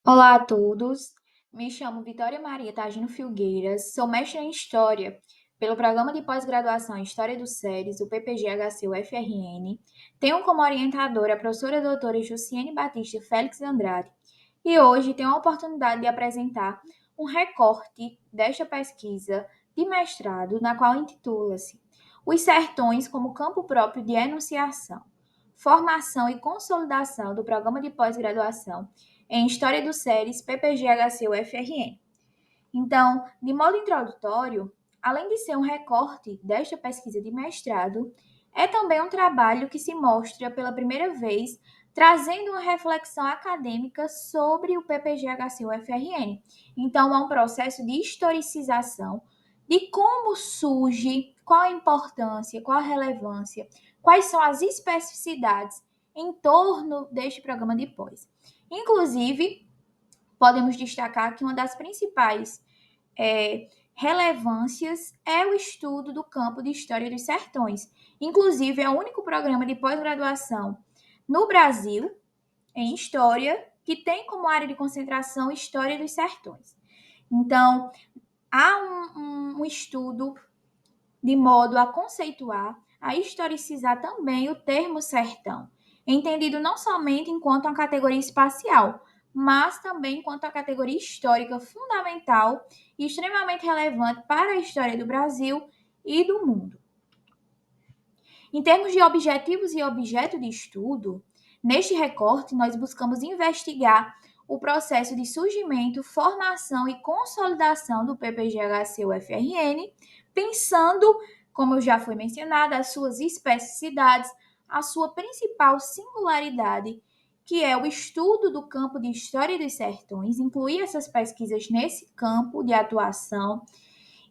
Olá a todos, me chamo Vitória Maria Tagino Filgueiras, sou mestre em História pelo Programa de Pós-Graduação em História dos SERES, o PPG-HC-UFRN. Tenho como orientadora a professora doutora Jussiene Batista Félix Andrade e hoje tenho a oportunidade de apresentar um recorte desta pesquisa de mestrado, na qual intitula-se Os Sertões como Campo Próprio de Enunciação, Formação e Consolidação do Programa de Pós-Graduação em História dos Séries PPG-HC-UFRN. Então, de modo introdutório, além de ser um recorte desta pesquisa de mestrado, é também um trabalho que se mostra pela primeira vez trazendo uma reflexão acadêmica sobre o PPG-HC-UFRN. Então, é um processo de historicização de como surge, qual a importância, qual a relevância, quais são as especificidades em torno deste programa de pós. Inclusive, podemos destacar que uma das principais relevâncias é o estudo do campo de História dos Sertões. Inclusive, é o único programa de pós-graduação no Brasil, em História, que tem como área de concentração História dos Sertões. Então, há um estudo de modo a conceituar, a historicizar também o termo sertão, entendido não somente enquanto uma categoria espacial, mas também enquanto a categoria histórica fundamental e extremamente relevante para a história do Brasil e do mundo. Em termos de objetivos e objeto de estudo, neste recorte nós buscamos investigar o processo de surgimento, formação e consolidação do PPG-HC-UFRN, pensando, como já foi mencionado, as suas especificidades, a sua principal singularidade, que é o estudo do campo de História dos Sertões, incluir essas pesquisas nesse campo de atuação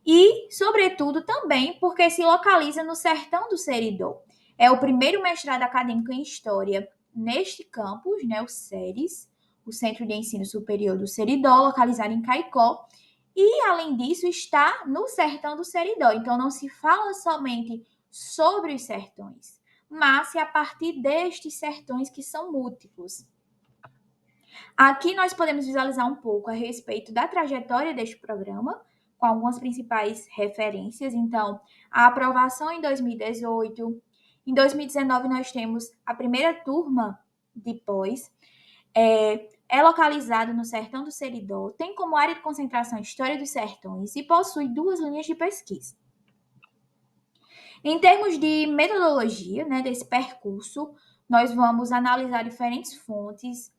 e, sobretudo, também porque se localiza no sertão do Seridó. É o primeiro mestrado acadêmico em História neste campus, né, o SERES, o Centro de Ensino Superior do Seridó, localizado em Caicó, e, além disso, está no sertão do Seridó. Então, não se fala somente sobre os sertões, mas a partir destes sertões que são múltiplos. Aqui nós podemos visualizar um pouco a respeito da trajetória deste programa, com algumas principais referências. Então, a aprovação em 2018. Em 2019, nós temos a primeira turma de pós. É localizado no Sertão do Seridó, tem como área de concentração História dos Sertões e possui duas linhas de pesquisa. Em termos de metodologia, né, desse percurso, nós vamos analisar diferentes fontes,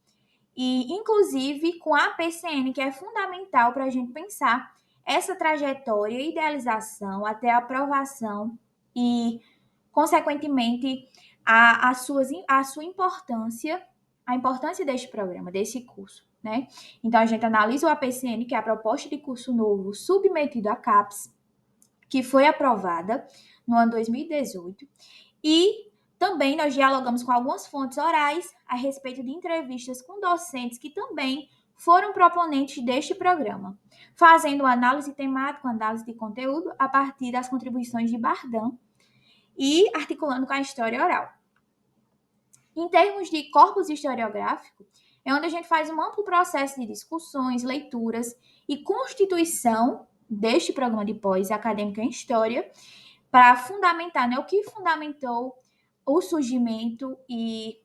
e inclusive com a PCN, que é fundamental para a gente pensar essa trajetória, idealização até a aprovação e, consequentemente, a sua importância, a importância deste programa, desse curso, né? Então, a gente analisa o APCN, que é a proposta de curso novo submetido à CAPES, que foi aprovada no ano 2018, e também nós dialogamos com algumas fontes orais a respeito de entrevistas com docentes que também foram proponentes deste programa, fazendo análise temática, análise de conteúdo a partir das contribuições de Bardão e articulando com a história oral. Em termos de corpus historiográfico, é onde a gente faz um amplo processo de discussões, leituras e constituição deste programa de pós acadêmico em História para fundamentar, né, o que fundamentou o surgimento e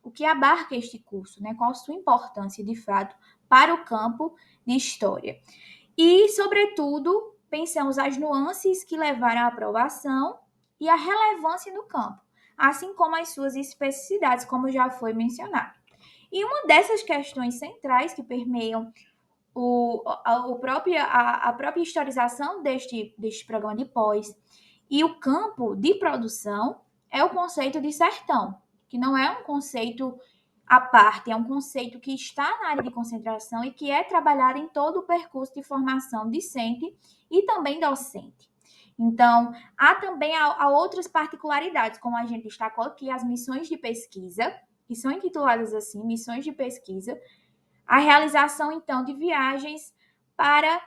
o que abarca este curso, né, qual a sua importância, de fato, para o campo de História. E, sobretudo, pensamos as nuances que levaram à aprovação e a relevância no campo, assim como as suas especificidades, como já foi mencionado. E uma dessas questões centrais que permeiam a própria historização deste programa de pós e o campo de produção é o conceito de sertão, que não é um conceito à parte, é um conceito que está na área de concentração e que é trabalhado em todo o percurso de formação discente e também docente. Então, há também outras particularidades, como a gente destacou aqui, as missões de pesquisa, que são intituladas assim, missões de pesquisa, a realização, então, de viagens para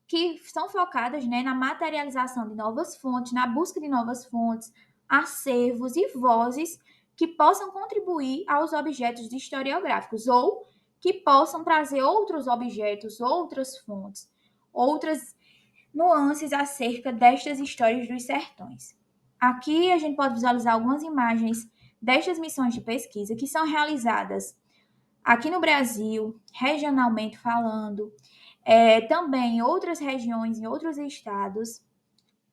que são focadas, né, na materialização de novas fontes, na busca de novas fontes, acervos e vozes que possam contribuir aos objetos historiográficos ou que possam trazer outros objetos, outras fontes, outras nuances acerca destas histórias dos sertões. Aqui a gente pode visualizar algumas imagens destas missões de pesquisa que são realizadas aqui no Brasil, regionalmente falando, também em outras regiões, em outros estados,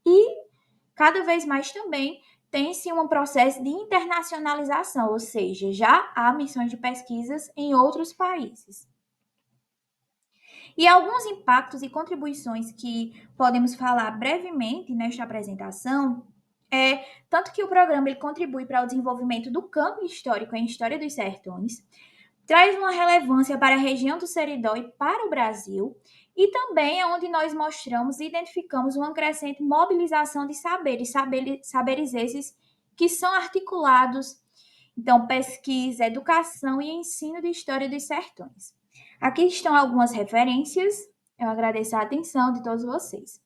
e cada vez mais também tem-se um processo de internacionalização, ou seja, já há missões de pesquisas em outros países. E alguns impactos e contribuições que podemos falar brevemente nesta apresentação tanto que o programa ele contribui para o desenvolvimento do campo histórico em História dos Sertões, traz uma relevância para a região do Seridó e para o Brasil, e também é onde nós mostramos e identificamos uma crescente mobilização de saberes esses que são articulados, então, pesquisa, educação e ensino de história dos sertões. Aqui estão algumas referências, eu agradeço a atenção de todos vocês.